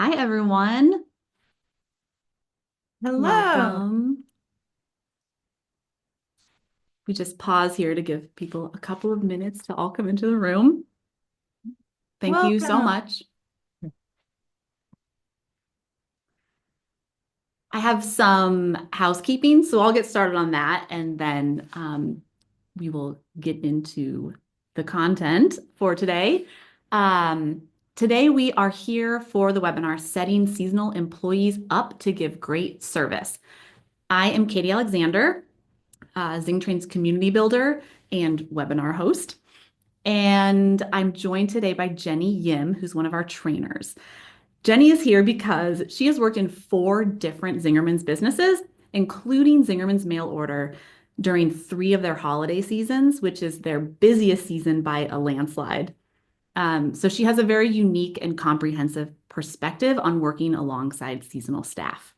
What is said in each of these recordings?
Hi, everyone. Hello. Welcome. We just pause here to give people a couple of minutes to all come into the room. Thank you so Welcome. much. I have some housekeeping, so I'll get started on that and then we will get into the content for today. Um, Today, we are here for the webinar Setting Seasonal Employees Up to Give Great Service. I am Katie Alexander, Zingtrain's community builder and webinar host. And I'm joined today by Jenny Yim, who's one of our trainers. Jenny is here because she has worked in 4 different Zingerman's businesses, including Zingerman's Mail Order, during 3 of their holiday seasons, which is their busiest season by a landslide. So she has a very unique and comprehensive perspective on working alongside seasonal staff.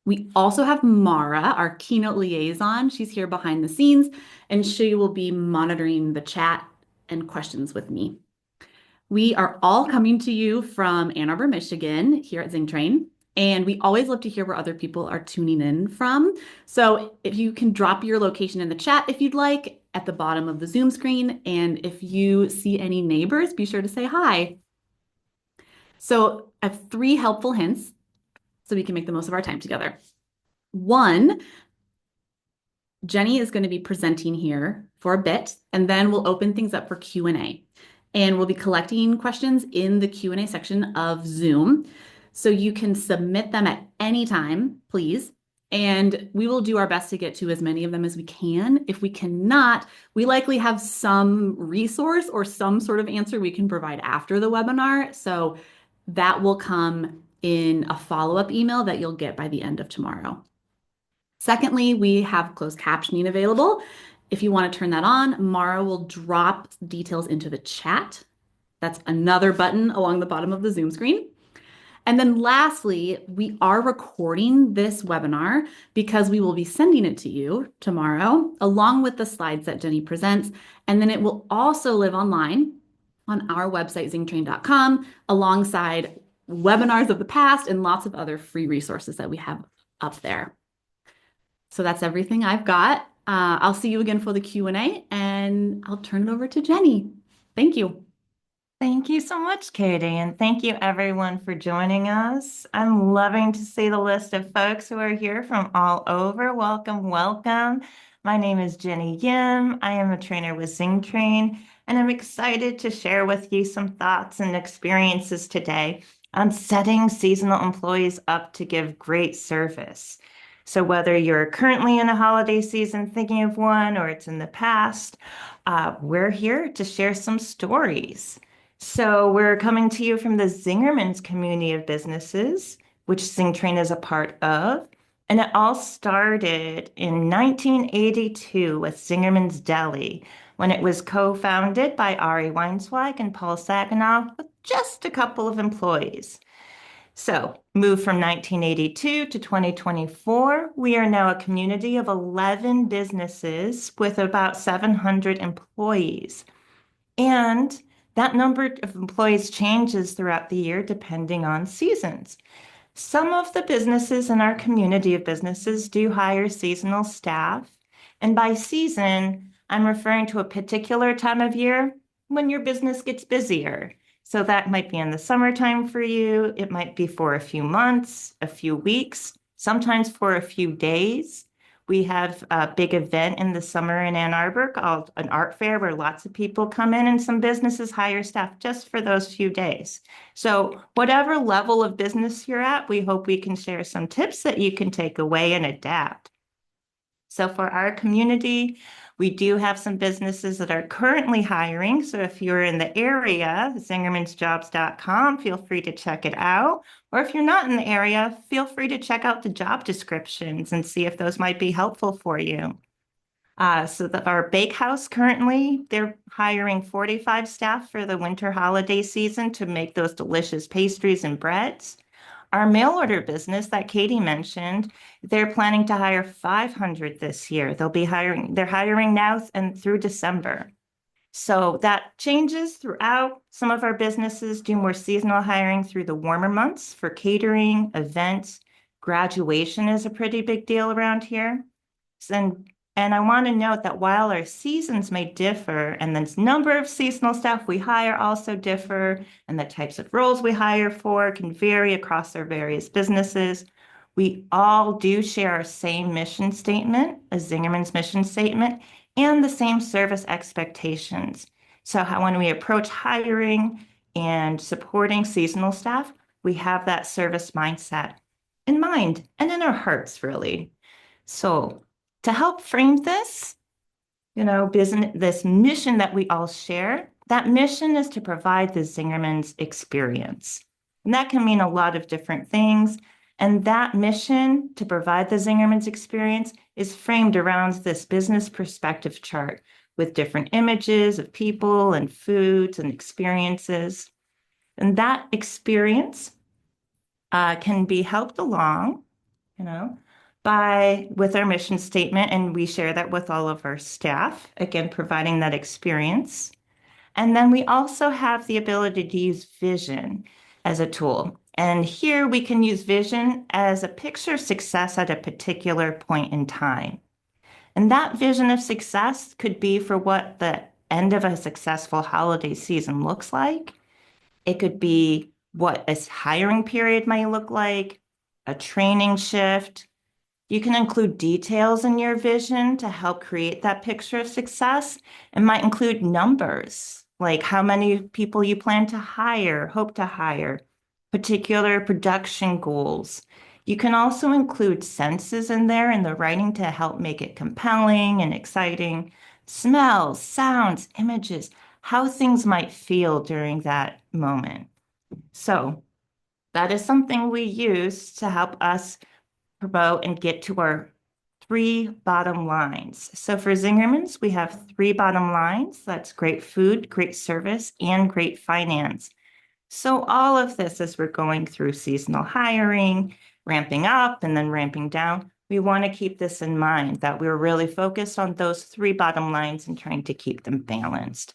We also have Mara, our keynote liaison. She's here behind the scenes, and she will be monitoring the chat and questions with me. We are all coming to you from Ann Arbor, Michigan, here at Zingtrain, and we always love to hear where other people are tuning in from. So if you can drop your location in the chat if you'd like at the bottom of the Zoom screen, and if you see any neighbors, be sure to say hi. So I have 3 helpful hints so we can make the most of our time together. One, Jenny is going to be presenting here for a bit, and then we'll open things up for Q&A. And we'll be collecting questions in the Q&A section of Zoom. So you can submit them at any time, please. And we will do our best to get to as many of them as we can. If we cannot, we likely have some resource or some sort of answer we can provide after the webinar. So that will come in a follow-up email that you'll get by the end of tomorrow. Secondly, we have closed captioning available. If you want to turn that on, Mara will drop details into the chat. That's another button along the bottom of the Zoom screen. And then lastly, we are recording this webinar because we will be sending it to you tomorrow, along with the slides that Jenny presents. And then it will also live online on our website, zingtrain.com, alongside webinars of the past and lots of other free resources that we have up there. So that's everything I've got. I'll see you again for the Q&A, and I'll turn it over to Jenny. Thank you. Thank you so much, Katie, and thank you everyone for joining us. I'm loving to see the list of folks who are here from all over. Welcome, welcome. My name is Jenny Yim. I am a trainer with Zingtrain, and I'm excited to share with you some thoughts and experiences today on setting seasonal employees up to give great service. So whether you're currently in a holiday season thinking of one or it's in the past, we're here to share some stories. So we're coming to you from the Zingerman's community of businesses, which Zingtrain is a part of. And it all started in 1982 with Zingerman's Deli, when it was co-founded by Ari Weinswag and Paul Saginaw with just a couple of employees. So, moved from 1982 to 2024, we are now a community of 11 businesses with about 700 employees. And that number of employees changes throughout the year depending on seasons. Some of the businesses in our community of businesses do hire seasonal staff. And by season, I'm referring to a particular time of year when your business gets busier. So that might be in the summertime for you. It might be for a few months, a few weeks, sometimes for a few days. We have a big event in the summer in Ann Arbor called an art fair where lots of people come in and some businesses hire staff just for those few days. So whatever level of business you're at, we hope we can share some tips that you can take away and adapt. So for our community, we do have some businesses that are currently hiring. So if you're in the area, zingermansjobs.com, feel free to check it out. Or if you're not in the area, feel free to check out the job descriptions and see if those might be helpful for you. Our bakehouse currently, they're hiring 45 staff for the winter holiday season to make those delicious pastries and breads. Our mail order business that Katie mentioned, they're planning to hire 500 this year. They're hiring now and through December. So that changes throughout. Some of our businesses do more seasonal hiring through the warmer months for catering, events. Graduation is a pretty big deal around here. And, and I want to note that while our seasons may differ and the number of seasonal staff we hire also differ, and the types of roles we hire for can vary across our various businesses, we all do share our same mission statement, a Zingerman's mission statement, and the same service expectations. So when we approach hiring and supporting seasonal staff, we have that service mindset in mind and in our hearts, really. So to help frame this, business, this mission that we all share, that mission is to provide the Zingerman's experience. And that can mean a lot of different things. And that mission to provide the Zingerman's experience is framed around this business perspective chart with different images of people and foods and experiences. And that experience can be helped along, you know, by with our mission statement, and we share that with all of our staff, again, providing that experience. And then we also have the ability to use vision as a tool. And here we can use vision as a picture of success at a particular point in time. And that vision of success could be for what the end of a successful holiday season looks like. It could be what a hiring period might look like, a training shift. You can include details in your vision to help create that picture of success. It might include numbers, like how many people you plan to hire, hope to hire, particular production goals. You can also include senses in there in the writing to help make it compelling and exciting. Smells, sounds, images, how things might feel during that moment. So that is something we use to help us promote and get to our three bottom lines. So for Zingerman's, we have three bottom lines. That's great food, great service, and great finance. So all of this as we're going through seasonal hiring, ramping up and then ramping down, we want to keep this in mind that we're really focused on those three bottom lines and trying to keep them balanced.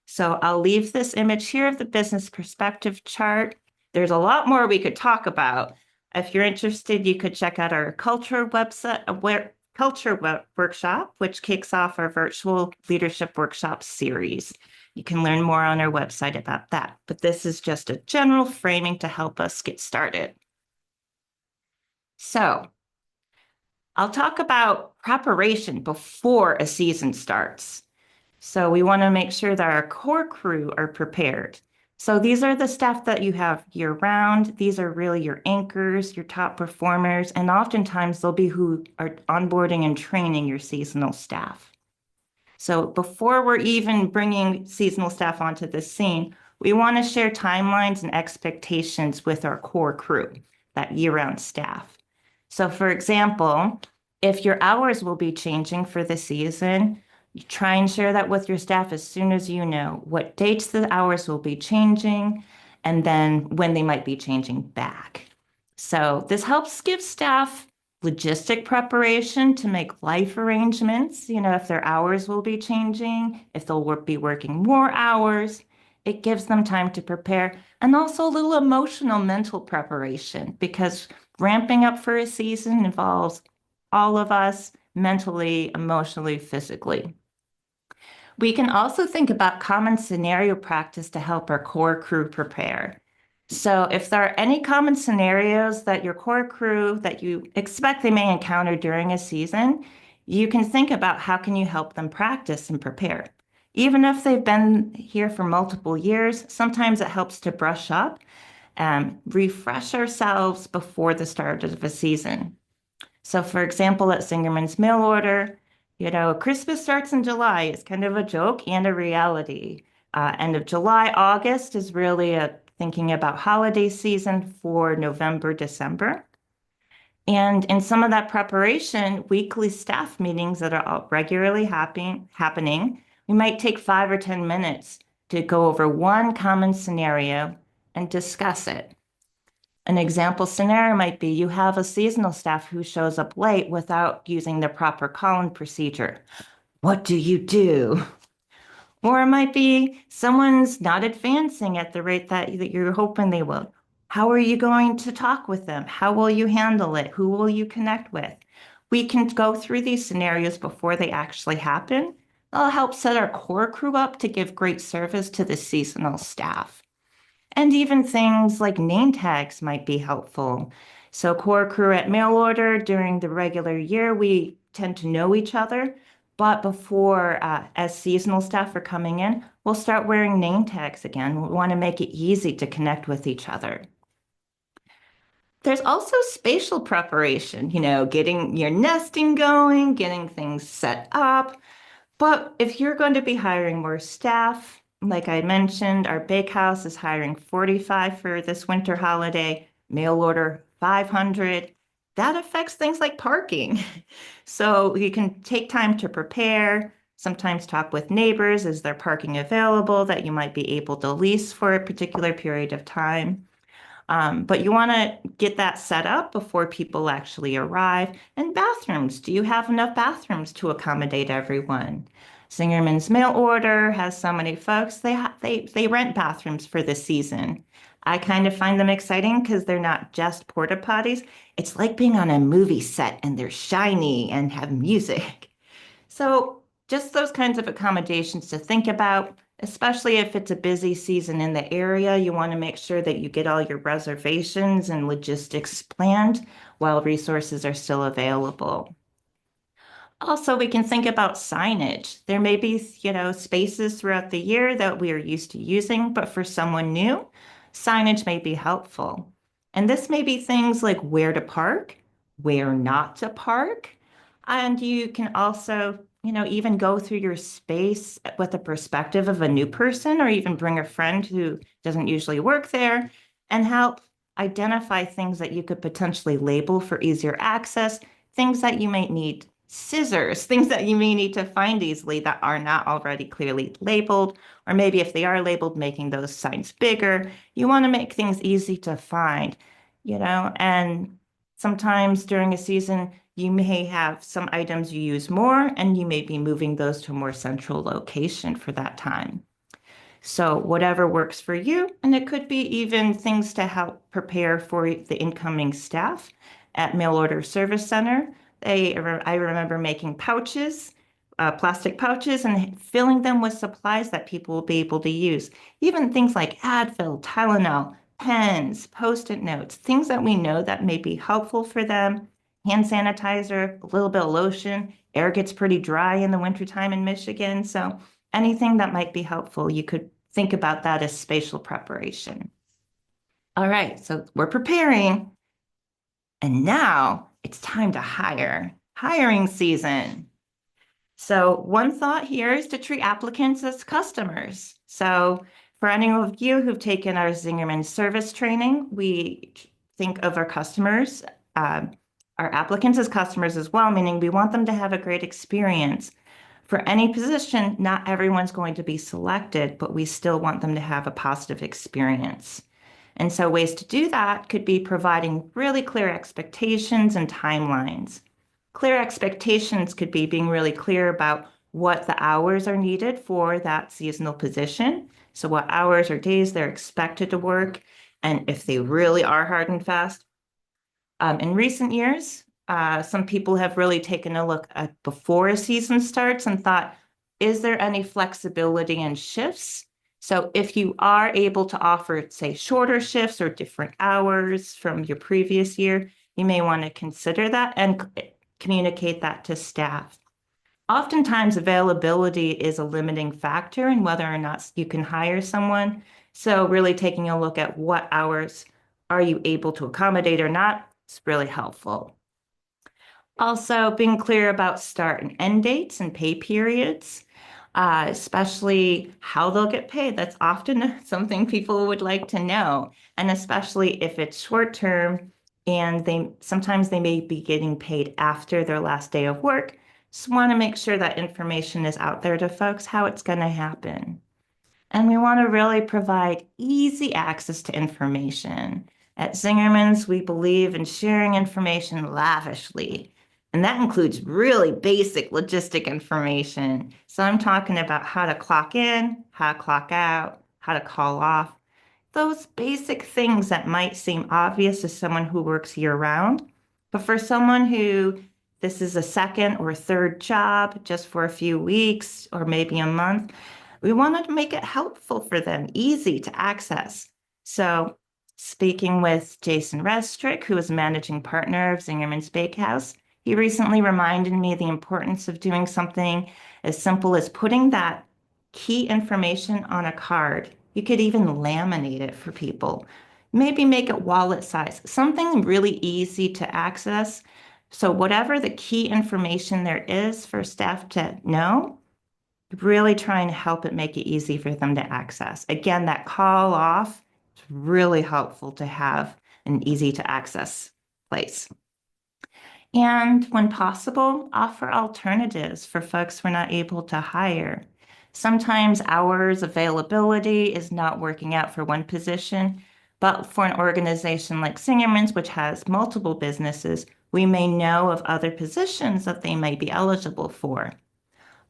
So I'll leave this image here of the business perspective chart. There's a lot more we could talk about. If you're interested, you could check out our culture website, workshop, which kicks off our virtual leadership workshop series. You can learn more on our website about that, but this is just a general framing to help us get started. So I'll talk about preparation before a season starts. So we want to make sure that our core crew are prepared. So these are the staff that you have year round. These are really your anchors, your top performers, and oftentimes they'll be who are onboarding and training your seasonal staff. So before we're even bringing seasonal staff onto the scene, we want to share timelines and expectations with our core crew, that year-round staff. So for example, if your hours will be changing for the season, you try and share that with your staff as soon as you know what dates the hours will be changing and then when they might be changing back. So this helps give staff logistic preparation to make life arrangements, if their hours will be changing, if they'll be working more hours. It gives them time to prepare and also a little emotional mental preparation because ramping up for a season involves all of us mentally, emotionally, physically. We can also think about common scenario practice to help our core crew prepare. So if there are any common scenarios that your core crew that you expect they may encounter during a season, you can think about how can you help them practice and prepare. Even if they've been here for multiple years, sometimes it helps to brush up and refresh ourselves before the start of a season. So for example, at Zingerman's mail order, Christmas starts in July. It's kind of a joke and a reality. End of July, August is really thinking about holiday season for November, December. And in some of that preparation, weekly staff meetings that are regularly happening, we might take 5 or 10 minutes to go over one common scenario and discuss it. An example scenario might be you have a seasonal staff who shows up late without using the proper call-in procedure. What do you do? Or it might be someone's not advancing at the rate that you're hoping they will. How are you going to talk with them? How will you handle it? Who will you connect with? We can go through these scenarios before they actually happen. That'll help set our core crew up to give great service to the seasonal staff. And even things like name tags might be helpful. So, core crew at mail order during the regular year, we tend to know each other. But before, as seasonal staff are coming in, we'll start wearing name tags again. We want to make it easy to connect with each other. There's also spatial preparation, getting your nesting going, getting things set up. But if you're going to be hiring more staff, like I mentioned, our bakehouse is hiring 45 for this winter holiday, mail order 500. That affects things like parking. So you can take time to prepare, sometimes talk with neighbors. Is there parking available that you might be able to lease for a particular period of time? But you want to get that set up before people actually arrive. And bathrooms, do you have enough bathrooms to accommodate everyone? Zingerman's Mail Order has so many folks, they rent bathrooms for the season. I kind of find them exciting because they're not just porta potties. It's like being on a movie set and they're shiny and have music. So just those kinds of accommodations to think about, especially if it's a busy season in the area. You want to make sure that you get all your reservations and logistics planned while resources are still available. Also, we can think about signage. There may be, spaces throughout the year that we are used to using, but for someone new, signage may be helpful. And this may be things like where to park, where not to park. And you can also, even go through your space with the perspective of a new person, or even bring a friend who doesn't usually work there and help identify things that you could potentially label for easier access, things that you might need scissors, things that you may need to find easily that are not already clearly labeled, or maybe if they are labeled, making those signs bigger. You want to make things easy to find, and sometimes during a season, you may have some items you use more, and you may be moving those to a more central location for that time. So whatever works for you, and it could be even things to help prepare for the incoming staff at Mail Order Service Center. I remember making pouches, plastic pouches, and filling them with supplies that people will be able to use. Even things like Advil, Tylenol, pens, Post-it notes, things that we know that may be helpful for them. Hand sanitizer, a little bit of lotion. Air gets pretty dry in the wintertime in Michigan, so anything that might be helpful, you could think about that as spatial preparation. All right, so we're preparing, and now it's time to hire. Hiring season. So one thought here is to treat applicants as customers. So for any of you who've taken our Zingerman service training, we think of our customers, our applicants as customers as well, meaning we want them to have a great experience. For any position, not everyone's going to be selected, but we still want them to have a positive experience. And so ways to do that could be providing really clear expectations and timelines. Clear expectations could be being really clear about what the hours are needed for that seasonal position. So what hours or days they're expected to work, and if they really are hard and fast. In recent years, some people have really taken a look at before a season starts and thought, is there any flexibility in shifts? So if you are able to offer, say, shorter shifts or different hours from your previous year, you may want to consider that and communicate that to staff. Oftentimes, availability is a limiting factor in whether or not you can hire someone. So really taking a look at what hours are you able to accommodate or not is really helpful. Also, being clear about start and end dates and pay periods, especially how they'll get paid. That's often something people would like to know, and especially if it's short term and they may be getting paid after their last day of work. Just want to make sure that information is out there to folks how it's going to happen. And we want to really provide easy access to information. At Zingerman's, we believe in sharing information lavishly. And that includes really basic logistic information. So I'm talking about how to clock in, how to clock out, how to call off, those basic things that might seem obvious to someone who works year round. But for someone who this is a second or third job just for a few weeks or maybe a month, we want to make it helpful for them, easy to access. So, speaking with Jason Restrick, who is managing partner of Zingerman's Bakehouse, he recently reminded me the importance of doing something as simple as putting that key information on a card. You could even laminate it for people. Maybe make it wallet size, something really easy to access. So, whatever the key information there is for staff to know, really try and help it make it easy for them to access. Again, that call off is really helpful to have an easy to access place. And when possible, offer alternatives for folks we're not able to hire. Sometimes hours availability is not working out for one position, but for an organization like Singerman's, which has multiple businesses, we may know of other positions that they may be eligible for.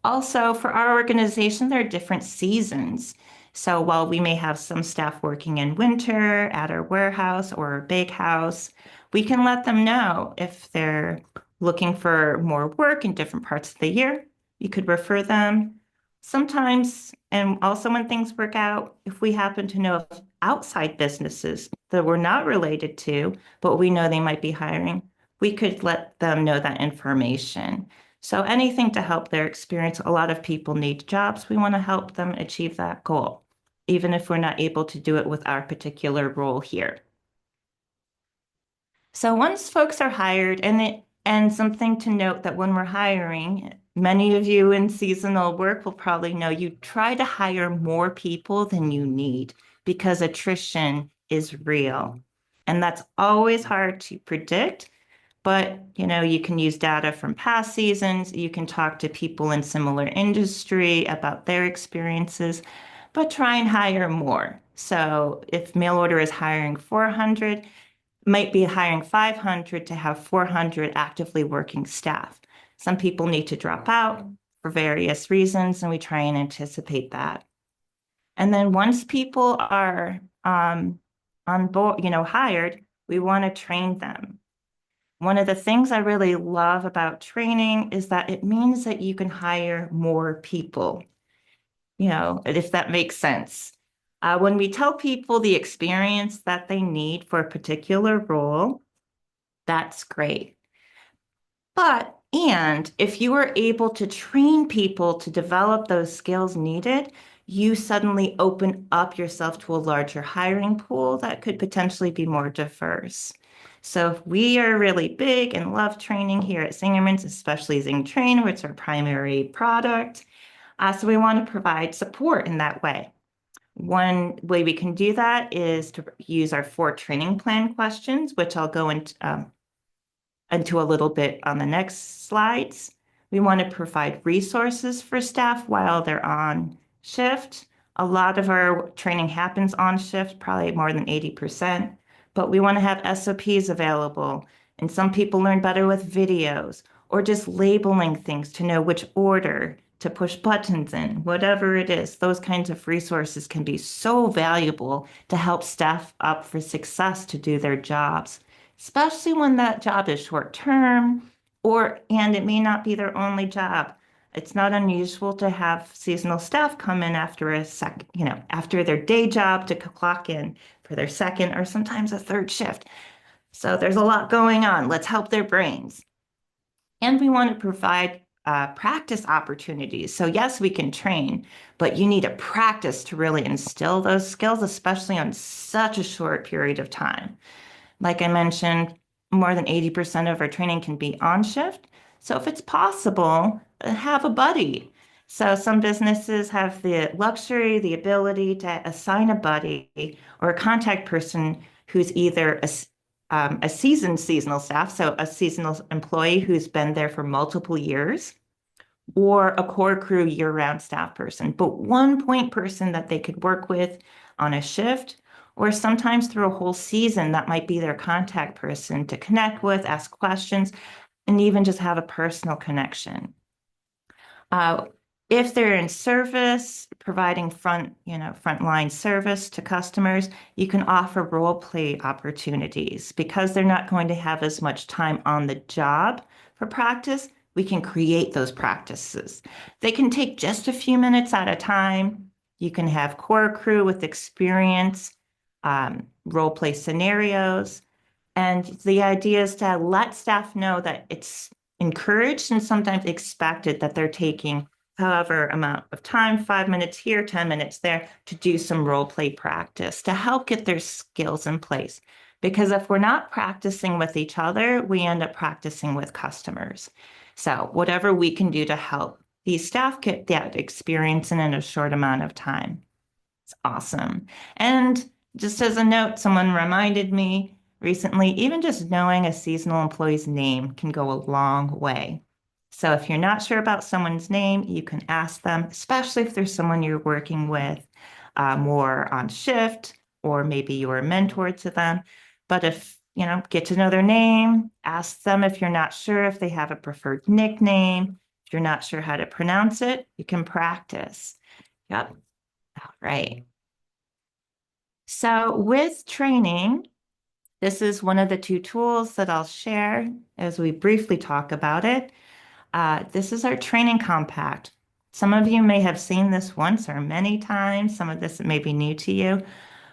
Also, for our organization, there are different seasons. So while we may have some staff working in winter at our warehouse or our bakehouse, we can let them know if they're looking for more work in different parts of the year. You could refer them. Sometimes, and also when things work out, if we happen to know of outside businesses that we're not related to, but we know they might be hiring, we could let them know that information. So anything to help their experience. A lot of people need jobs. We want to help them achieve that goal, even if we're not able to do it with our particular role here. So once folks are hired, and something to note that when we're hiring, many of you in seasonal work will probably know you try to hire more people than you need because attrition is real. And that's always hard to predict. But, you can use data from past seasons. You can talk to people in similar industry about their experiences, but try and hire more. So if mail order is hiring 400, might be hiring 500 to have 400 actively working staff. Some people need to drop out for various reasons, and we try and anticipate that. And then once people are on board, hired, we want to train them. One of the things I really love about training is that it means that you can hire more people, if that makes sense. When we tell people the experience that they need for a particular role, that's great. And if you are able to train people to develop those skills needed, you suddenly open up yourself to a larger hiring pool that could potentially be more diverse. So we are really big and love training here at Zingerman's, especially Zing Train, which is our primary product. So we want to provide support in that way. One way we can do that is to use our 4 training plan questions, which I'll go into a little bit on the next slides. We want to provide resources for staff while they're on shift. A lot of our training happens on shift, probably more than 80%, but we want to have SOPs available. And some people learn better with videos or just labeling things to know which order to push buttons in, whatever it is. Those kinds of resources can be so valuable to help staff up for success to do their jobs, especially when that job is short term and it may not be their only job. It's not unusual to have seasonal staff come in after after their day job to clock in for their second or sometimes a third shift. So there's a lot going on. Let's help their brains. And we want to provide practice opportunities. So yes, we can train, but you need a practice to really instill those skills, especially on such a short period of time. Like I mentioned, more than 80% of our training can be on shift. So if it's possible, have a buddy. So some businesses have the luxury, the ability to assign a buddy or a contact person who's either a seasoned seasonal staff, so a seasonal employee who's been there for multiple years, or a core crew year-round staff person, but one point person that they could work with on a shift, or sometimes through a whole season, that might be their contact person to connect with, ask questions. and even just have a personal connection. Uh, if they're in service, providing frontline service to customers, you can offer role play opportunities because they're not going to have as much time on the job for practice. We can create those practices. They can take just a few minutes at a time. You can have core crew with experience, role play scenarios. And the idea is to let staff know that it's encouraged and sometimes expected that they're taking however amount of time, 5 minutes here, 10 minutes there, to do some role play practice to help get their skills in place. Because if we're not practicing with each other, we end up practicing with customers. So whatever we can do to help these staff get that experience in a short amount of time. It's awesome. And just as a note, someone reminded me recently, even just knowing a seasonal employee's name can go a long way. So if you're not sure about someone's name, you can ask them, especially if there's someone you're working with more on shift, or maybe you're a mentor to them. But if, get to know their name, ask them if you're not sure if they have a preferred nickname. If you're not sure how to pronounce it, you can practice. Yep. All right. So with training, this is one of the two tools that I'll share as we briefly talk about it. This is our training compact. Some of you may have seen this once or many times. Some of this may be new to you,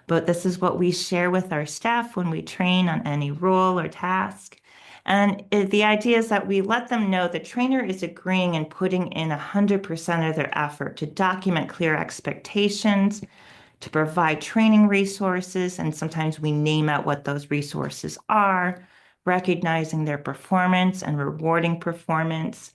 but this is what we share with our staff when we train on any role or task. And the idea is that we let them know the trainer is agreeing and putting in 100% of their effort to document clear expectations, to provide training resources, and sometimes we name out what those resources are, recognizing their performance and rewarding performance.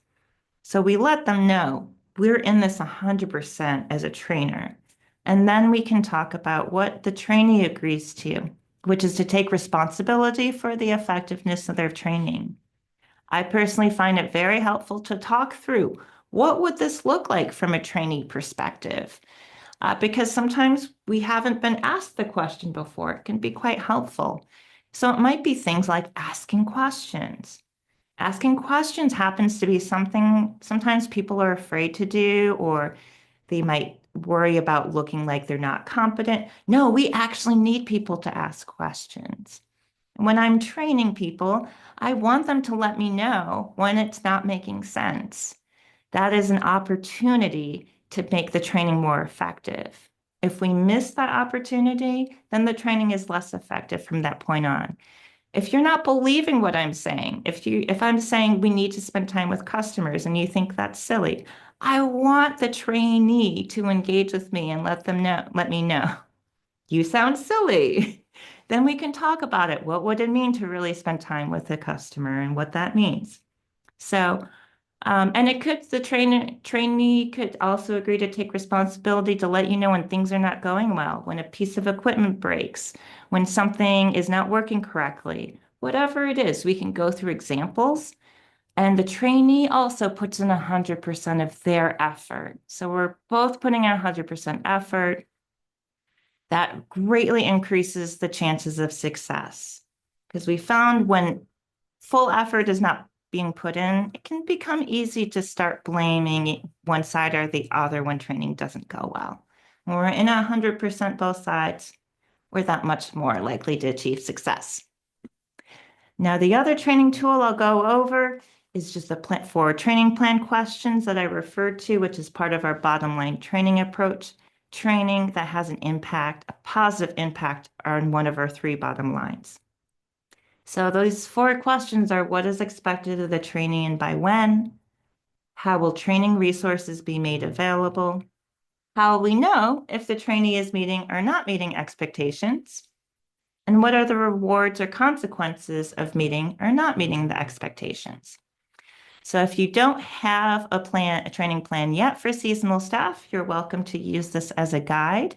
So we let them know we're in this 100% as a trainer. And then we can talk about what the trainee agrees to, which is to take responsibility for the effectiveness of their training. I personally find it very helpful to talk through what would this look like from a trainee perspective, because sometimes we haven't been asked the question before. It can be quite helpful. So it might be things like asking questions. Asking questions happens to be something sometimes people are afraid to do, or they might worry about looking like they're not competent. No, we actually need people to ask questions. When I'm training people, I want them to let me know when it's not making sense. That is an opportunity to make the training more effective. If we miss that opportunity, then the training is less effective from that point on. If you're not believing what I'm saying, if I'm saying we need to spend time with customers and you think that's silly, I want the trainee to engage with me and let me know. You sound silly. Then we can talk about it. What would it mean to really spend time with the customer and what that means? So and the trainee could also agree to take responsibility to let you know when things are not going well, when a piece of equipment breaks, when something is not working correctly, whatever it is, we can go through examples. And the trainee also puts in 100% of their effort. So we're both putting in 100% effort. That greatly increases the chances of success. Because we found when full effort is not being put in, it can become easy to start blaming one side or the other when training doesn't go well. When we're in 100% both sides, we're that much more likely to achieve success. Now, the other training tool I'll go over is just the plan for training plan questions that I referred to, which is part of our bottom line training approach. Training that has an impact, a positive impact on one of our three bottom lines. So those four questions are: what is expected of the trainee and by when? How will training resources be made available? How will we know if the trainee is meeting or not meeting expectations? And what are the rewards or consequences of meeting or not meeting the expectations? So if you don't have a training plan yet for seasonal staff, you're welcome to use this as a guide.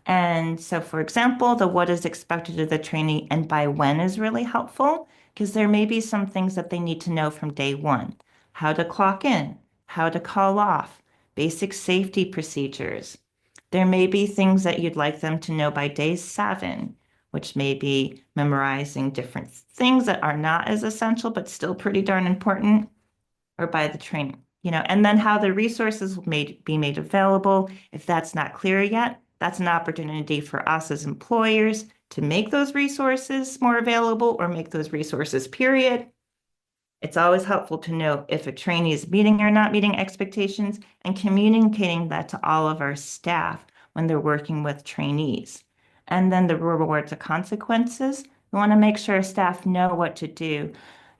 And so, for example, the what is expected of the trainee and by when is really helpful, because there may be some things that they need to know from day one: how to clock in, how to call off, basic safety procedures. There may be things that you'd like them to know by day 7, which may be memorizing different things that are not as essential, but still pretty darn important, or by the training, and then how the resources may be made available. If that's not clear yet, that's an opportunity for us as employers to make those resources more available or make those resources, period. It's always helpful to know if a trainee is meeting or not meeting expectations and communicating that to all of our staff when they're working with trainees. And then the rewards and consequences. We want to make sure staff know what to do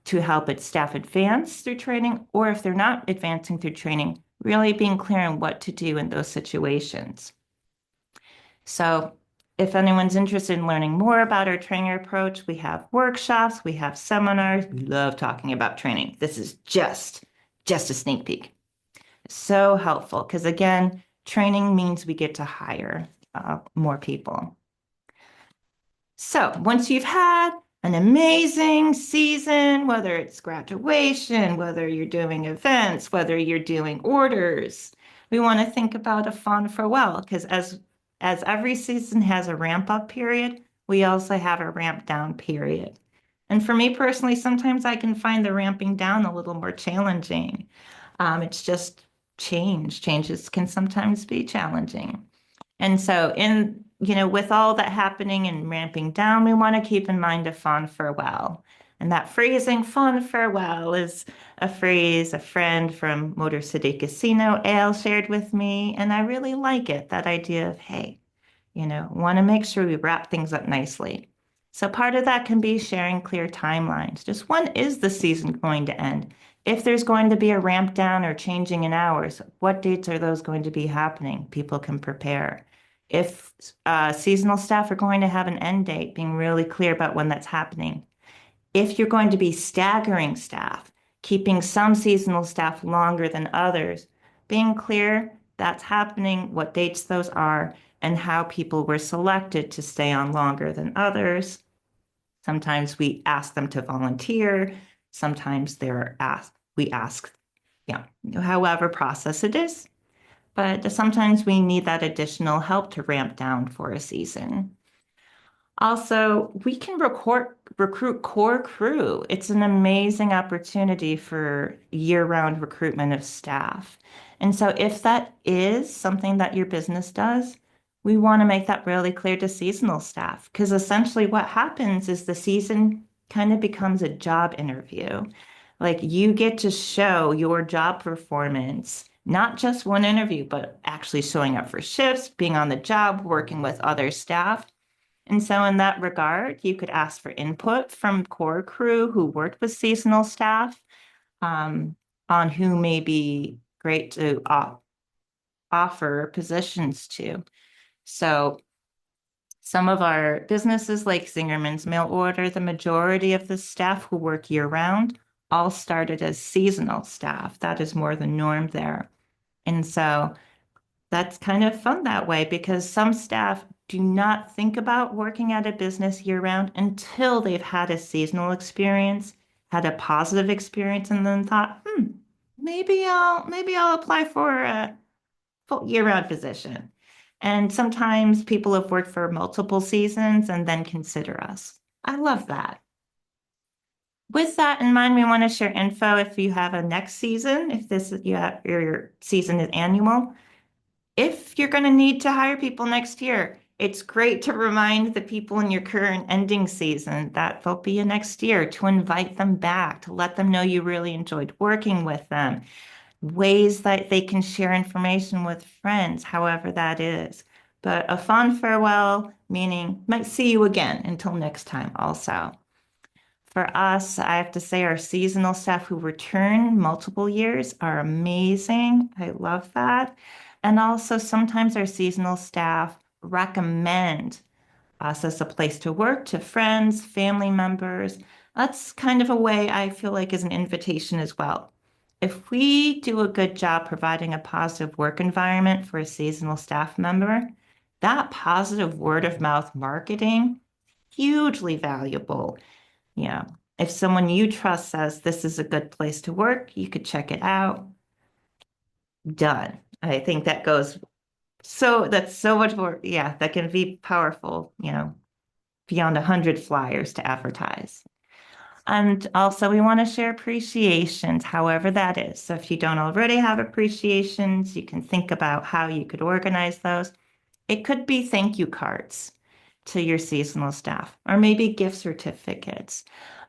to help its staff advance through training, or if they're not advancing through training, really being clear on what to do in those situations. So if anyone's interested in learning more about our training approach, we have workshops, we have seminars. We love talking about training. This is just a sneak peek. So helpful because again, training means we get to hire more people. So once you've had an amazing season, whether it's graduation, whether you're doing events, whether you're doing orders, we want to think about a fond farewell because as every season has a ramp up period, we also have a ramp down period. And for me personally, sometimes I can find the ramping down a little more challenging. It's just change. Changes can sometimes be challenging. And so with all that happening and ramping down, we want to keep in mind a fond farewell. And that phrasing, fond farewell, is a phrase a friend from Motor City Casino, Ale, shared with me. And I really like it, that idea of, hey, want to make sure we wrap things up nicely. So part of that can be sharing clear timelines. Just when is the season going to end? If there's going to be a ramp down or changing in hours, what dates are those going to be happening? People can prepare. If seasonal staff are going to have an end date, being really clear about when that's happening. If you're going to be staggering staff, keeping some seasonal staff longer than others, being clear that's happening, what dates those are, and how people were selected to stay on longer than others. Sometimes we ask them to volunteer. Sometimes we ask, however process it is. But sometimes we need that additional help to ramp down for a season. Also, we can recruit core crew. It's an amazing opportunity for year-round recruitment of staff. And so if that is something that your business does, we want to make that really clear to seasonal staff because essentially what happens is the season kind of becomes a job interview. Like you get to show your job performance, not just one interview, but actually showing up for shifts, being on the job, working with other staff. And so, in that regard, you could ask for input from core crew who worked with seasonal staff on who may be great to offer positions to. So, some of our businesses like Zingerman's Mail Order, the majority of the staff who work year round all started as seasonal staff. That is more the norm there. And so, that's kind of fun that way because some staff do not think about working at a business year round until they've had a seasonal experience, had a positive experience, and then thought, maybe I'll apply for a full year-round position. And sometimes people have worked for multiple seasons and then consider us. I love that. With that in mind, we want to share info if you have a next season, if your season is annual. If you're going to need to hire people next year, it's great to remind the people in your current ending season that they'll be a next year, to invite them back, to let them know you really enjoyed working with them, ways that they can share information with friends, however that is. But a fond farewell, meaning might see you again until next time also. For us, I have to say our seasonal staff who return multiple years are amazing. I love that. And also sometimes our seasonal staff recommend us as a place to work to friends, family members. That's kind of a way I feel like is an invitation as well. If we do a good job providing a positive work environment for a seasonal staff member, that positive word of mouth marketing, hugely valuable. Yeah. If someone you trust says this is a good place to work, you could check it out. Done. I think that goes that's so much more, yeah, that can be powerful, beyond 100 flyers to advertise. And also, we want to share appreciations, however that is. So, if you don't already have appreciations, you can think about how you could organize those. It could be thank you cards to your seasonal staff, or maybe gift certificates.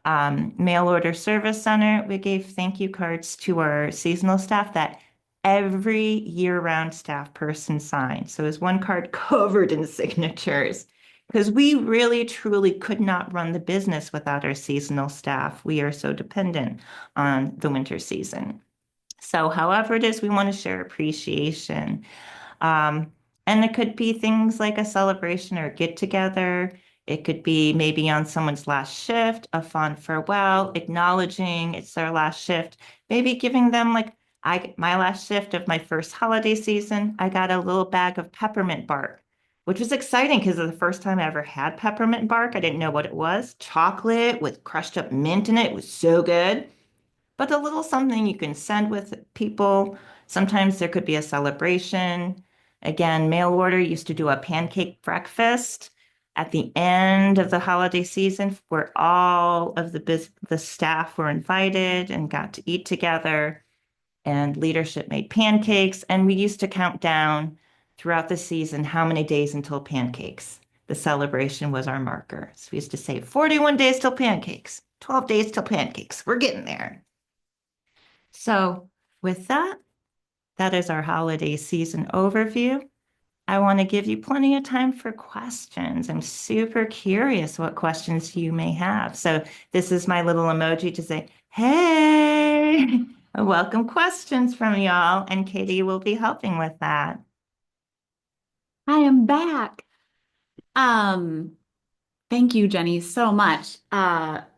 Mail order service center, we gave thank you cards to our seasonal staff that every year-round staff person signed. So, is one card covered in signatures? Because we really truly could not run the business without our seasonal staff. We are so dependent on the winter season. So, however it is, we want to share appreciation. Um, and it could be things like a celebration or a get together. It could be maybe on someone's last shift, a fond farewell, acknowledging it's their last shift, maybe giving them like my last shift of my first holiday season, I got a little bag of peppermint bark, which was exciting because it was the first time I ever had peppermint bark. I didn't know what it was. Chocolate with crushed up mint in it. It was so good, but a little something you can send with people. Sometimes there could be a celebration. Again, mail order used to do a pancake breakfast at the end of the holiday season where all of the staff were invited and got to eat together. And leadership made pancakes. And we used to count down throughout the season how many days until pancakes. The celebration was our marker. So we used to say 41 days till pancakes, 12 days till pancakes. We're getting there. So, with that, that is our holiday season overview. I want to give you plenty of time for questions. I'm super curious what questions you may have. So, this is my little emoji to say, hey, welcome questions from y'all. And Katie will be helping with that. I am back. Um, Thank you, Jenny, so much.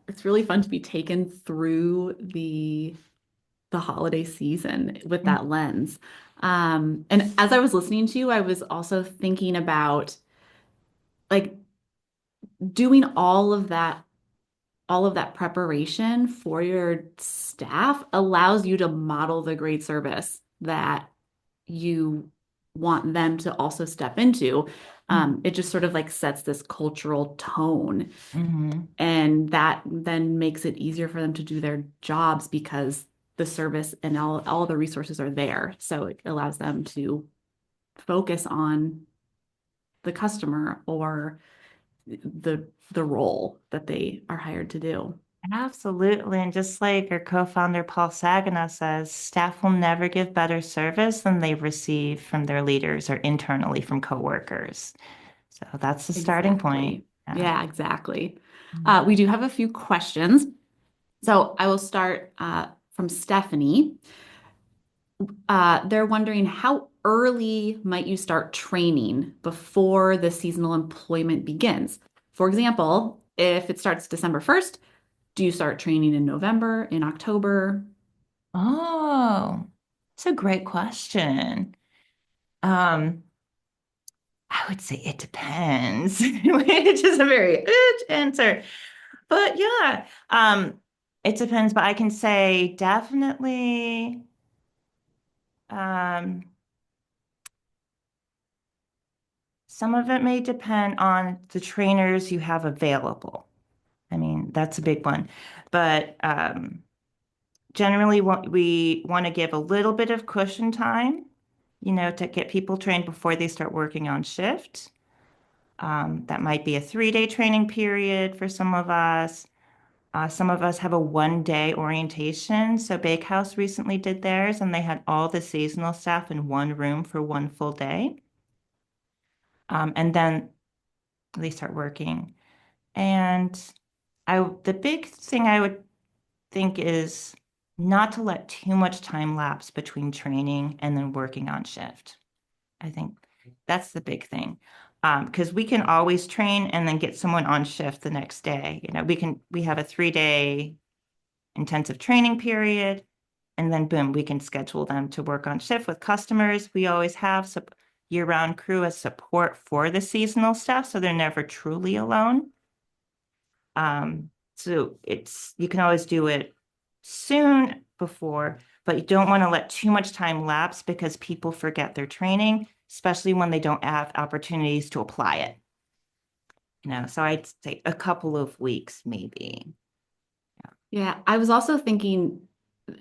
It's really fun to be taken through the holiday season with that lens. And as I was listening to you, I was also thinking about like doing all of that preparation for your staff allows you to model the great service that you want them to also step into. It just sort of like sets this cultural tone, Mm-hmm. and that then makes it easier for them to do their jobs because the service and all the resources are there. So it allows them to focus on the customer or the role that they are hired to do. Absolutely. And just like our co-founder Paul Saginaw says, staff will never give better service than they receive from their leaders or internally from coworkers. So that's the starting point. Exactly. Yeah. Yeah, exactly. Mm. We do have a few questions. So I will start from Stephanie. They're wondering how early might you start training before the seasonal employment begins? For example, if it starts December 1st, do you start training in November, in October? Oh, it's a great question. Um, I would say it depends, which is a very answer. But yeah, it depends. But I can say definitely. Um, Some of it may depend on the trainers you have available. I mean, that's a big one. But generally, what we want to give a little bit of cushion time, to get people trained before they start working on shift. That might be a 3-day training period for some of us. Some of us have a 1-day orientation. So Bakehouse recently did theirs, and they had all the seasonal staff in one room for one full day. And then they start working. And the big thing I would think is not to let too much time lapse between training and then working on shift. I think that's the big thing. Because we can always train and then get someone on shift the next day. We have a 3-day intensive training period, and then boom, we can schedule them to work on shift with customers. We always have year-round crew as support for the seasonal staff, so they're never truly alone. So you can always do it soon before, but you don't want to let too much time lapse because people forget their training, especially when they don't have opportunities to apply it. So I'd say a couple of weeks maybe. Yeah, I was also thinking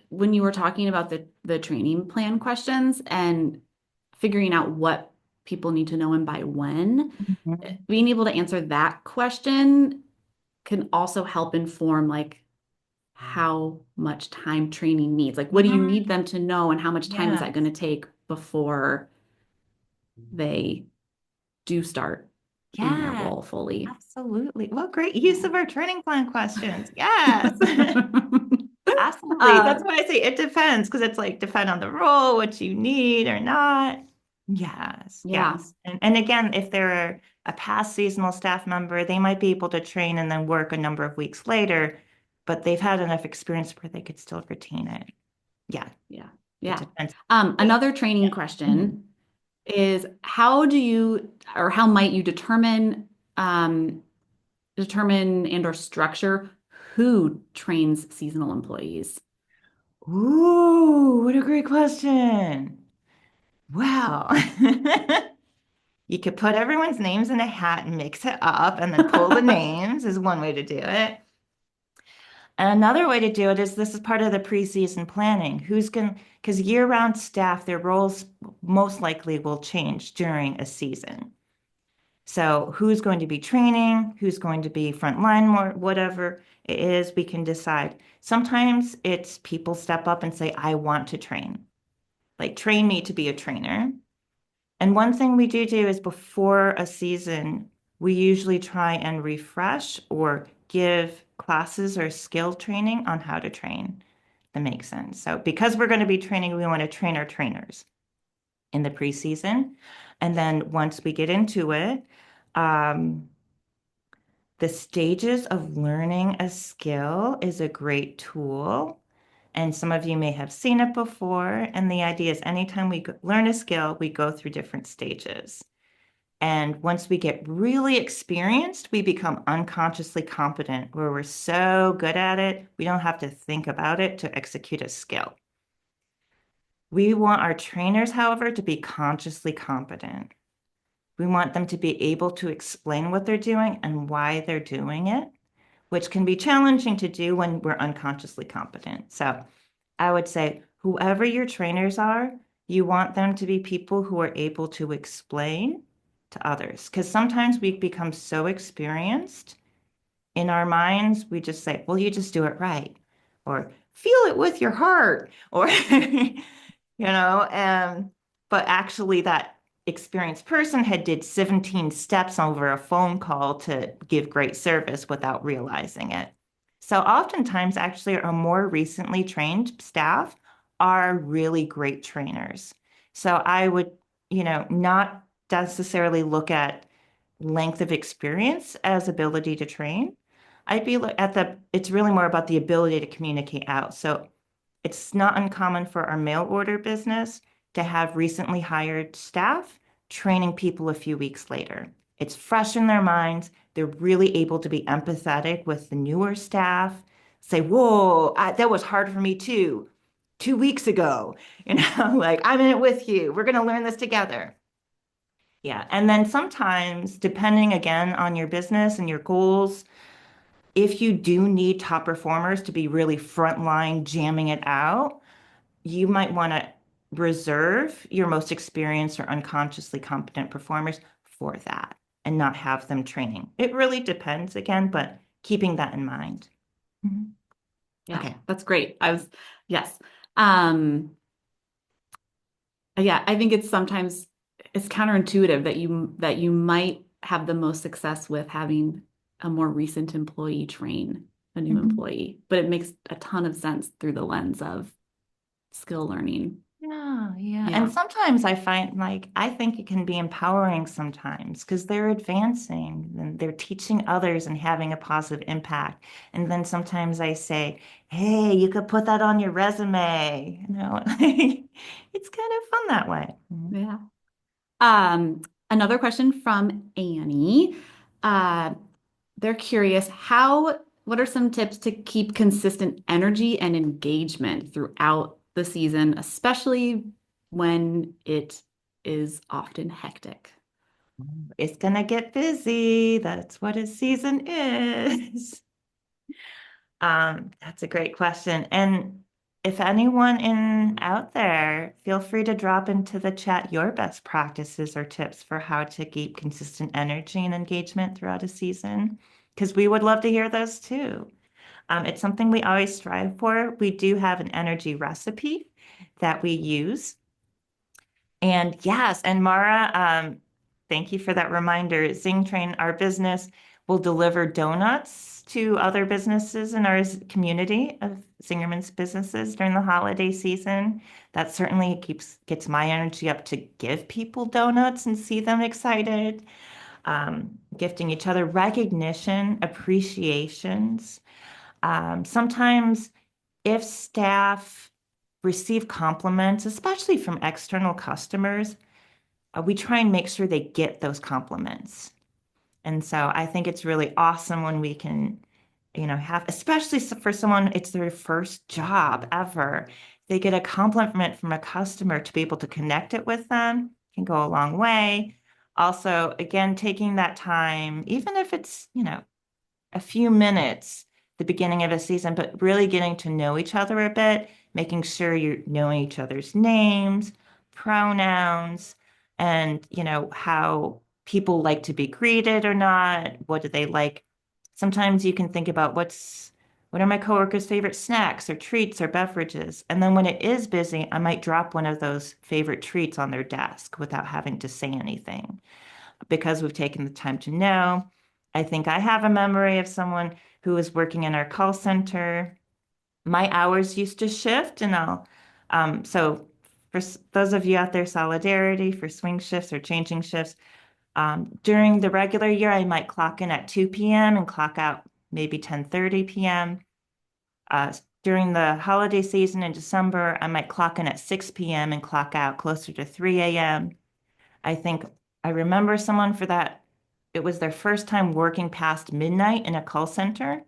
when you were talking about the training plan questions and figuring out what people need to know and by when, Mhm. being able to answer that question can also help inform like how much time training needs. Like, what do you Mhm. need them to know, and how much time is that going Yes. to take before they do start in their Yes, role fully? absolutely. Well, great use Yeah. of our training plan questions. Yes. Absolutely. That's Um, why I say it depends because it's like depend on the role, what you need or not. Yes, yeah, yes. And again, if they're a past seasonal staff member, they might be able to train and then work a number of weeks later, but they've had enough experience where they could still retain it. Yeah, yeah, it yeah. depends. Another training Yeah. Mhm. question is how do you or how might you um, determine and or structure who trains seasonal employees? Ooh, what a great question. Wow. You could put everyone's names in a hat and mix it up and then pull the names is one way to do it. Another way to do it is this is part of the preseason planning. Who's going, because year-round staff, their roles most likely will change during a season. So who's going to be training, who's going to be frontline, more, whatever it is, we can decide. Sometimes it's people step up and say, I want to train, like train me to be a trainer. And one thing we do is before a season, we usually try and refresh or give classes or skill training on how to train. That makes sense. So because we're going to be training, we want to train our trainers in the preseason. And then once we get into it, um, the stages of learning a skill is a great tool. And some of you may have seen it before. And the idea is anytime we learn a skill, we go through different stages. And once we get really experienced, we become unconsciously competent, where we're so good at it, we don't have to think about it to execute a skill. We want our trainers, however, to be consciously competent. We want them to be able to explain what they're doing and why they're doing it, which can be challenging to do when we're unconsciously competent. So I would say, whoever your trainers are, you want them to be people who are able to explain to others. Because sometimes we become so experienced in our minds, we just say, well, you just do it right, or feel it with your heart, or, but actually, that experienced person had did 17 steps over a phone call to give great service without realizing it. So oftentimes, actually, our more recently trained staff are really great trainers. So I would, not necessarily look at length of experience as ability to train. I'd be it's really more about the ability to communicate out. So it's not uncommon for our mail order business to have recently hired staff training people a few weeks later. It's fresh in their minds. They're really able to be empathetic with the newer staff. Say, whoa, that was hard for me too. 2 weeks ago, like I'm in it with you. We're going to learn this together. Yeah. And then sometimes, depending again on your business and your goals, if you do need top performers to be really frontline jamming it out, you might want to reserve your most experienced or unconsciously competent performers for that and not have them training. It really depends again, but keeping that in mind. Mhm. Yeah, Okay. that's great. Yes. Um, yeah, I think it's sometimes it's counterintuitive that you might have the most success with having a more recent employee train a new Mhm. employee, but it makes a ton of sense through the lens of skill learning. Yeah, yeah. And Yeah. sometimes I find like I think it can be empowering sometimes because they're advancing and they're teaching others and having a positive impact. And then sometimes I say, hey, you could put that on your resume. It's kind of fun that way. Mhm. Yeah. Um, Another question from Annie. Uh, they're curious what are some tips to keep consistent energy and engagement throughout the season, especially when it is often hectic? It's gonna get busy. That's what a season is. That's a great question. And if anyone in out there, feel free to drop into the chat your best practices or tips for how to keep consistent energy and engagement throughout a season, because we would love to hear those too. It's something we always strive for. We do have an energy recipe that we use. And yes, and Mara, thank you for that reminder. Zing Train, our business, will deliver donuts to other businesses in our community of Zingerman's businesses during the holiday season. That certainly gets my energy up to give people donuts and see them excited. Gifting each other recognition, appreciations. Sometimes if staff receive compliments, especially from external customers, we try and make sure they get those compliments. And so I think it's really awesome when we can, have, especially for someone, it's their first job ever. They get a compliment from a customer to be able to connect it with them can go a long way. Also, again, taking that time, even if it's, a few minutes the beginning of a season, but really getting to know each other a bit, making sure you're knowing each other's names, pronouns, and how people like to be greeted or not. What do they like? Sometimes you can think about what are my coworkers' favorite snacks or treats or beverages? And then when it is busy, I might drop one of those favorite treats on their desk without having to say anything because we've taken the time to know. I think I have a memory of someone who was working in our call center. My hours used to shift, and so for those of you out there, solidarity for swing shifts or changing shifts. During the regular year, I might clock in at 2 p.m. and clock out maybe 10:30 p.m. Uh, During the holiday season in December, I might clock in at 6 p.m. and clock out closer to 3 a.m. I think I remember someone for that. It was their first time working past midnight in a call center,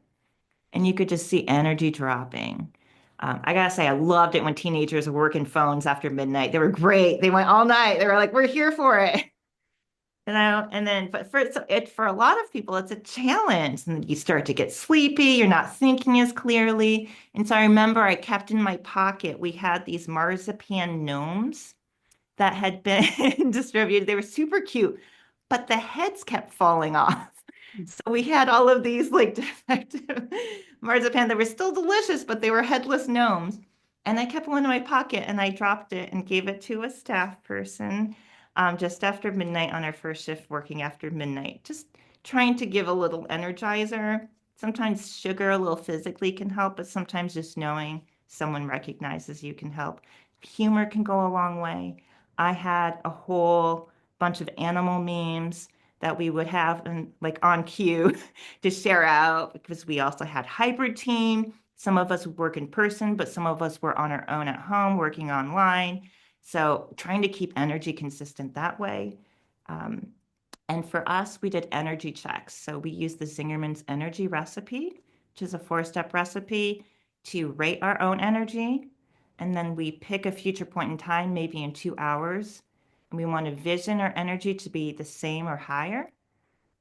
and you could just see energy dropping. I gotta say, I loved it when teenagers were working phones after midnight. They were great. They went all night. They were like, "We're here for it," And then, but for a lot of people, it's a challenge, and you start to get sleepy. You're not thinking as clearly. And so I remember I kept in my pocket. We had these marzipan gnomes that had been distributed. They were super cute, but the heads kept falling off. So we had all of these like defective marzipan that were still delicious, but they were headless gnomes. And I kept one in my pocket and I dropped it and gave it to a staff person just after midnight on our first shift working after midnight, just trying to give a little energizer. Sometimes sugar a little physically can help, but sometimes just knowing someone recognizes you can help. Humor can go a long way. I had a whole bunch of animal memes that we would have and like on cue to share out because we also had hybrid team. Some of us would work in person, but some of us were on our own at home working online. So trying to keep energy consistent that way. Um, and for us, we did energy checks. So we used the Zingerman's energy recipe, which is a four-step recipe to rate our own energy. And then we pick a future point in time, maybe in 2 hours. And we want to vision our energy to be the same or higher.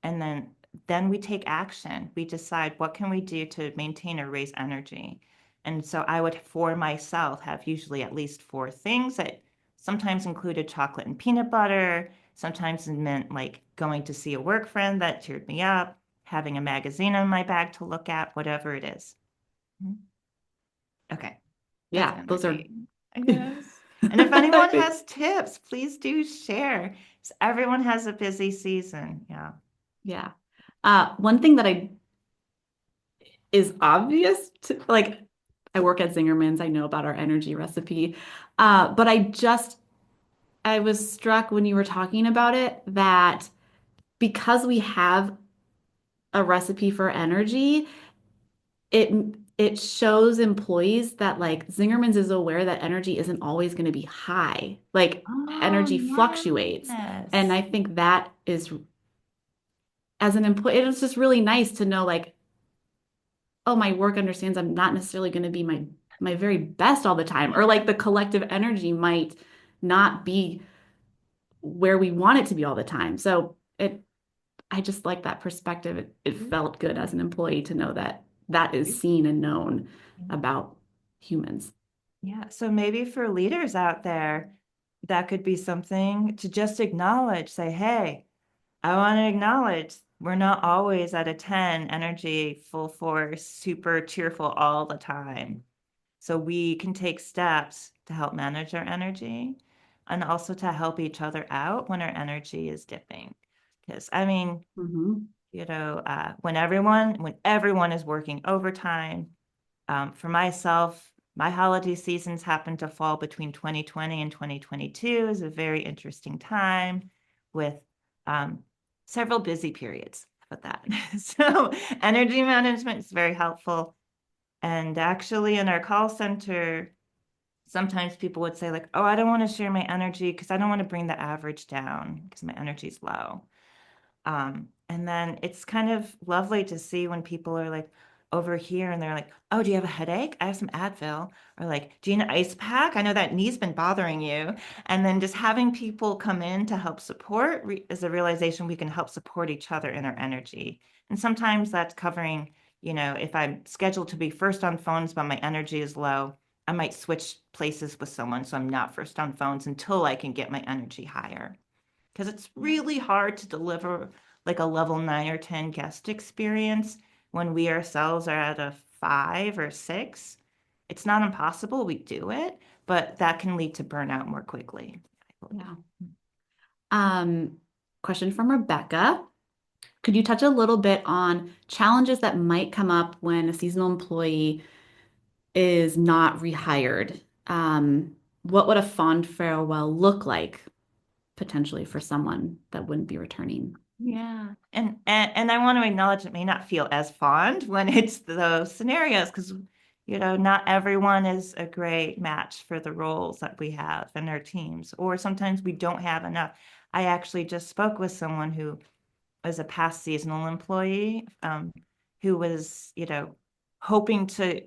And then we take action. We decide what can we do to maintain or raise energy. And so I would, for myself, have usually at least four things that sometimes included chocolate and peanut butter. Sometimes it meant like going to see a work friend that cheered me up, having a magazine in my bag to look at, whatever it is. Mhm. Okay, that's Yeah, those are energy, I guess. And if anyone has tips, please do share. Everyone has a busy season. Yeah. yeah. One thing that I is obvious to like I work at Zingerman's, I know about our energy recipe. But I was struck when you were talking about it that because we have a recipe for energy, it it shows employees that like Zingerman's is aware that energy isn't always going to be high. Like Oh, energy fluctuates. And yes. I think that is as an employee, it's just really nice to know like, oh, my work understands I'm not necessarily going to be my very best all the time. Or like the collective energy might not be where we want it to be all the time. So I just like that perspective. It felt good as an employee to know that that is seen and known about humans. Yeah. So maybe for leaders out there, that could be something to just acknowledge, say, hey, I want to acknowledge we're not always at a 10 energy, full force, super cheerful all the time. So we can take steps to help manage our energy and also to help each other out when our energy is dipping. Because I mean, Mhm. when everyone is working overtime, for myself, my holiday seasons happen to fall between 2020 and 2022 is a very interesting time with um, several busy periods. How about that? So energy management is very helpful. And actually, in our call center, sometimes people would say like, "Oh, I don't want to share my energy because I don't want to bring the average down because my energy is low." And then it's kind of lovely to see when people are like over here and they're like, "Oh, do you have a headache? I have some Advil." Or like, "Do you need an ice pack? I know that knee's been bothering you." And then just having people come in to help support is a realization we can help support each other in our energy. And sometimes that's covering, if I'm scheduled to be first on phones, but my energy is low, I might switch places with someone so I'm not first on phones until I can get my energy higher because it's really hard to deliver like a level 9 or 10 guest experience when we ourselves are at a 5 or 6. It's not impossible, we do it, but that can lead to burnout more quickly, I believe. Yeah. Um, Question from Rebecca. Could you touch a little bit on challenges that might come up when a seasonal employee is not rehired? What would a fond farewell look like potentially for someone that wouldn't be returning? Yeah. And I want to acknowledge it may not feel as fond when it's those scenarios because not everyone is a great match for the roles that we have in our teams, or sometimes we don't have enough. I actually just spoke with someone who was a past seasonal employee, who was, hoping to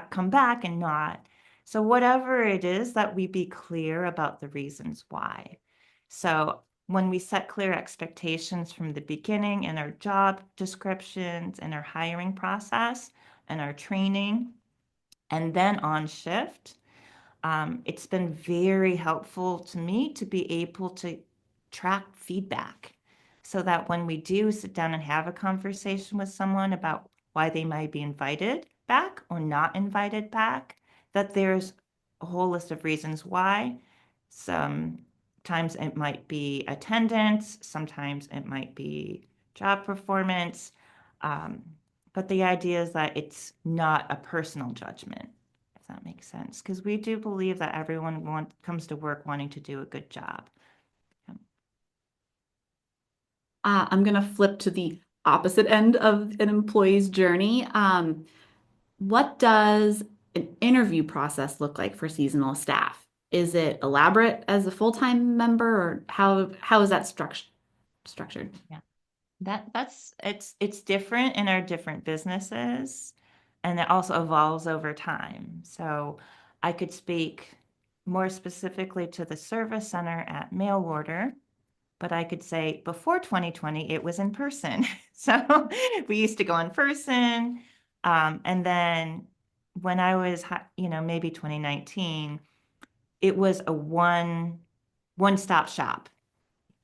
come back and not. So whatever it is, that we be clear about the reasons why. So when we set clear expectations from the beginning in our job descriptions and our hiring process and our training, and then on shift, it's been very helpful to me to be able to track feedback so that when we do sit down and have a conversation with someone about why they might be invited back or not invited back, that there's a whole list of reasons why. Sometimes it might be attendance, sometimes it might be job performance. Um, but the idea is that it's not a personal judgment, if that makes sense. Because we do believe that everyone comes to work wanting to do a good job. I'm going to flip to the opposite end of an employee's journey. What does an interview process look like for seasonal staff? Is it elaborate as a full-time member, or how is that structured? Yeah. It's different in our different businesses, and it also evolves over time. So I could speak more specifically to the service center at mail order, but I could say before 2020, it was in person. So we used to go in person. And then when I was, maybe 2019, it was a one-stop shop,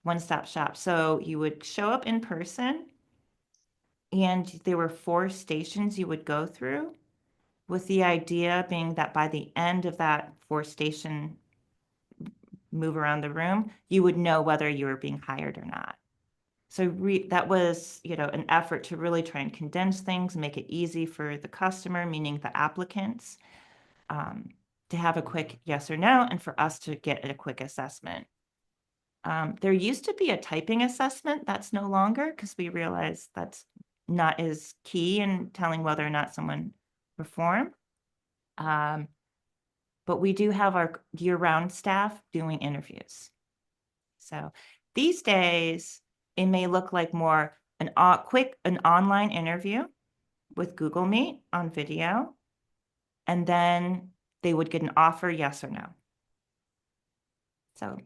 one-stop shop. So you would show up in person, and there were 4 stations you would go through, with the idea being that by the end of that 4 station move around the room, you would know whether you were being hired or not. So that was, an effort to really try and condense things, make it easy for the customer, meaning the applicants, um, to have a quick yes or no, and for us to get a quick assessment. There used to be a typing assessment. That's no longer because we realized that's not as key in telling whether or not someone performed. Um, but we do have our year-round staff doing interviews. So these days, it may look like more an online interview with Google Meet on video, and then they would get an offer, yes or no. So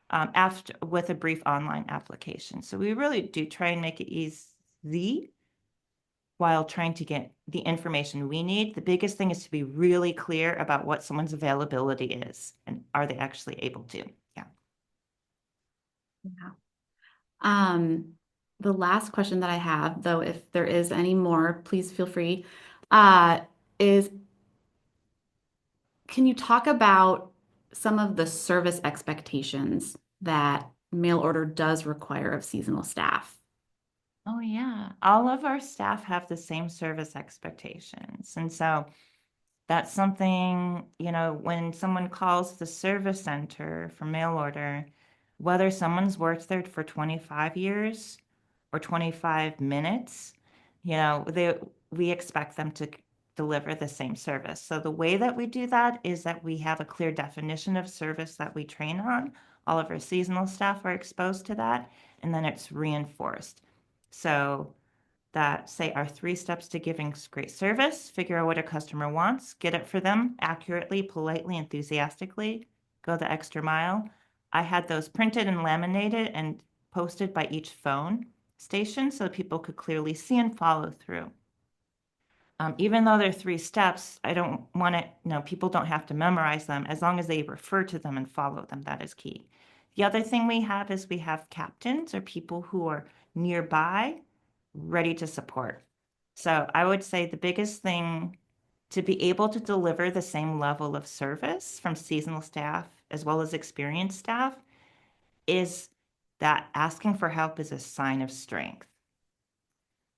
after with a brief online application. So we really do try and make it easy while trying to get the information we need. The biggest thing is to be really clear about what someone's availability is and are they actually able to. Yeah. Yeah. Um, the last question that I have, though, if there is any more, please feel free, uh, is can you talk about some of the service expectations that mail order does require of seasonal staff? Oh, yeah. All of our staff have the same service expectations. And so that's something, when someone calls the service center for mail order, whether someone's worked there for 25 years or 25 minutes, we expect them to deliver the same service. So the way that we do that is that we have a clear definition of service that we train on. All of our seasonal staff are exposed to that, and then it's reinforced. So that say our 3 steps to giving great service: figure out what a customer wants, get it for them accurately, politely, enthusiastically, go the extra mile. I had those printed and laminated and posted by each phone station so people could clearly see and follow through. Even though they're 3 steps, I don't want it, people don't have to memorize them as long as they refer to them and follow them. That is key. The other thing we have is we have captains or people who are nearby ready to support. So I would say the biggest thing to be able to deliver the same level of service from seasonal staff as well as experienced staff is that asking for help is a sign of strength.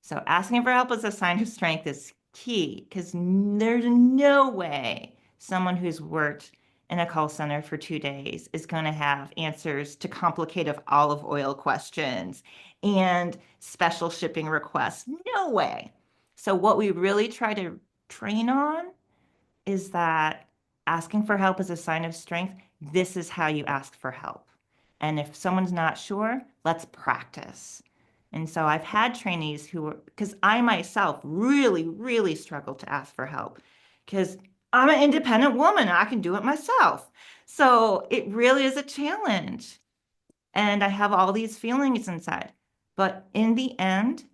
So asking for help as a sign of strength is key because there's no way someone who's worked in a call center for 2 days is going to have answers to complicated olive oil questions and special shipping requests. No way. So what we really try to train on is that asking for help is a sign of strength. This is how you ask for help. And if someone's not sure, let's practice. And so I've had trainees who were, because I myself really, really struggle to ask for help because I'm an independent woman. I can do it myself. So it really is a challenge. And I have all these feelings inside. But in the end,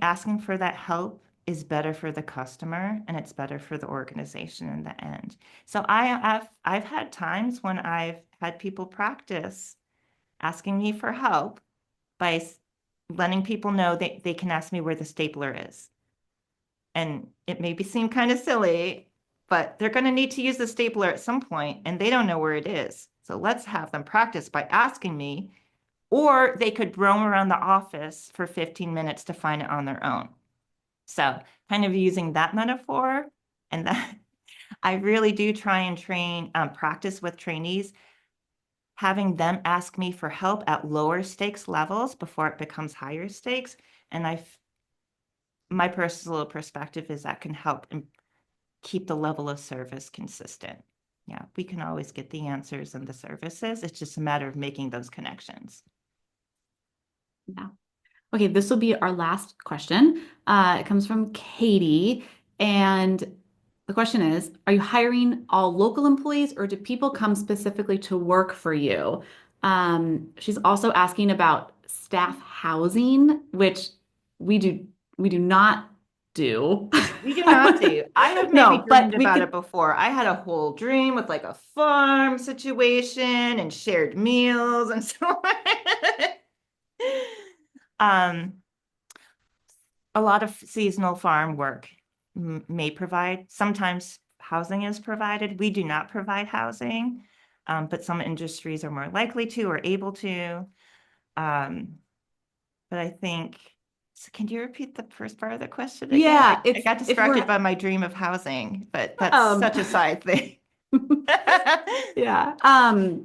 asking for that help is better for the customer and it's better for the organization in the end. So I've had times when I've had people practice asking me for help by letting people know they can ask me where the stapler is. And it may seem kind of silly, but they're going to need to use the stapler at some point and they don't know where it is. So let's have them practice by asking me, or they could roam around the office for 15 minutes to find it on their own. So kind of using that metaphor, and that I really do try and practice with trainees, having them ask me for help at lower stakes levels before it becomes higher stakes. And my personal perspective is that can help keep the level of service consistent. Yeah, we can always get the answers and the services. It's just a matter of making those connections. Yeah. Okay, this will be our last question. It comes from Katie, and the question is, are you hiring all local employees or do people come specifically to work for you? She's also asking about staff housing, which we do we do not do. We do not do. I have maybe No, but dreamed we about it could, before. I had a whole dream with like a farm situation and shared meals and so on. Um, a lot of seasonal farm work may provide, sometimes housing is provided. We do not provide housing, but some industries are more likely to or able to. Um, but I think, so can you repeat the first part of the question again? yeah, I it's got if distracted we're by my dream of housing, but that's um such a side thing. Yeah.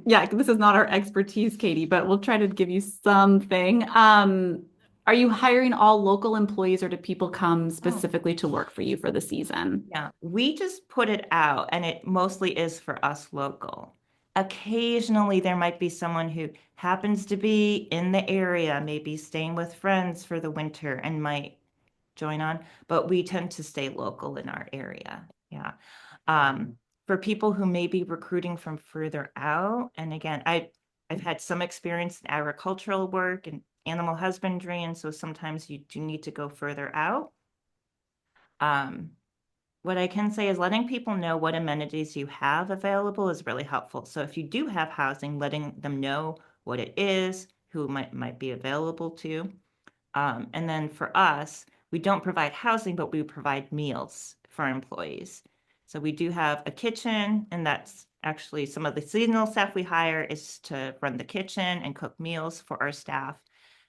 Yeah, this is not our expertise, Katie, but we'll try to give you something. Are you hiring all local employees or do people come Oh, specifically to work for you for the season? yeah. We just put it out and it mostly is for us local. Occasionally, there might be someone who happens to be in the area, maybe staying with friends for the winter and might join on, but we tend to stay local in our area. Yeah. Um, for people who may be recruiting from further out, and again, I've had some experience in agricultural work and animal husbandry, and so sometimes you do need to go further out. Um, what I can say is letting people know what amenities you have available is really helpful. So if you do have housing, letting them know what it is, who might be available to. And then for us, we don't provide housing, but we provide meals for our employees. So we do have a kitchen, and that's actually some of the seasonal staff we hire is to run the kitchen and cook meals for our staff.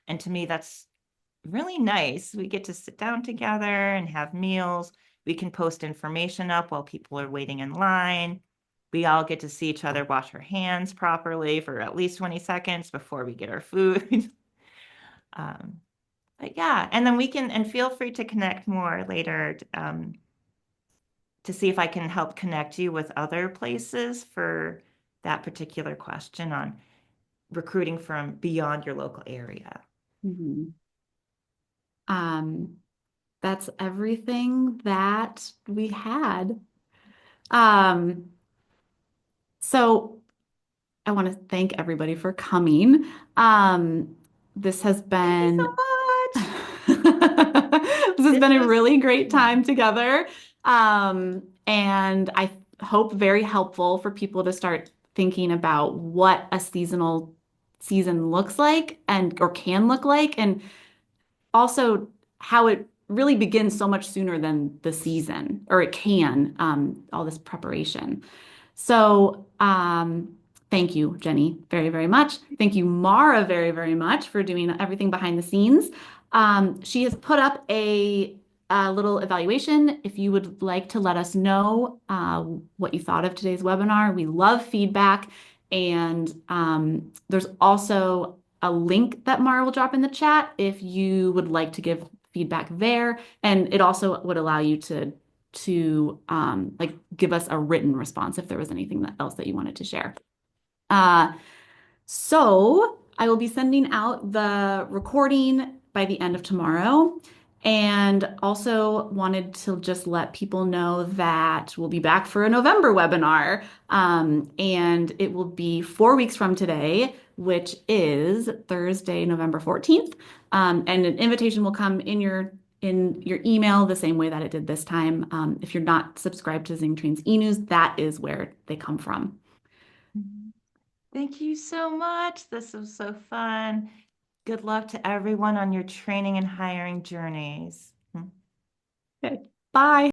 And to me, that's really nice. We get to sit down together and have meals. We can post information up while people are waiting in line. We all get to see each other wash our hands properly for at least 20 seconds before we get our food. um, but yeah, and then we can, and feel free to connect more later to see if I can help connect you with other places for that particular question on recruiting from beyond your local area. Mhm. Um, that's everything that we had. Um, so I want to thank everybody for coming. This has Thank you so been much. this has This been a was, really great yeah. time together. And I hope very helpful for people to start thinking about what a seasonal season looks like and or can look like, and also how it really begins so much sooner than the season, or it can, all this preparation. So, thank you, Jenny, very, very much. Thank you, Mara, very, very much for doing everything behind the scenes. She has put up a little evaluation. If you would like to let us know what you thought of today's webinar, we love feedback. And there's also a link that Mara will drop in the chat if you would like to give feedback there. And it also would allow you to like give us a written response if there was anything else that you wanted to share. Uh, so I will be sending out the recording by the end of tomorrow. And also wanted to just let people know that we'll be back for a November webinar. And it will be 4 weeks from today, which is Thursday, November 14th. And an invitation will come in your email the same way that it did this time. If you're not subscribed to Zing Train's e-news, that is where they come from. Thank you so much. This was so fun. Good luck to everyone on your training and hiring journeys. Okay. Bye.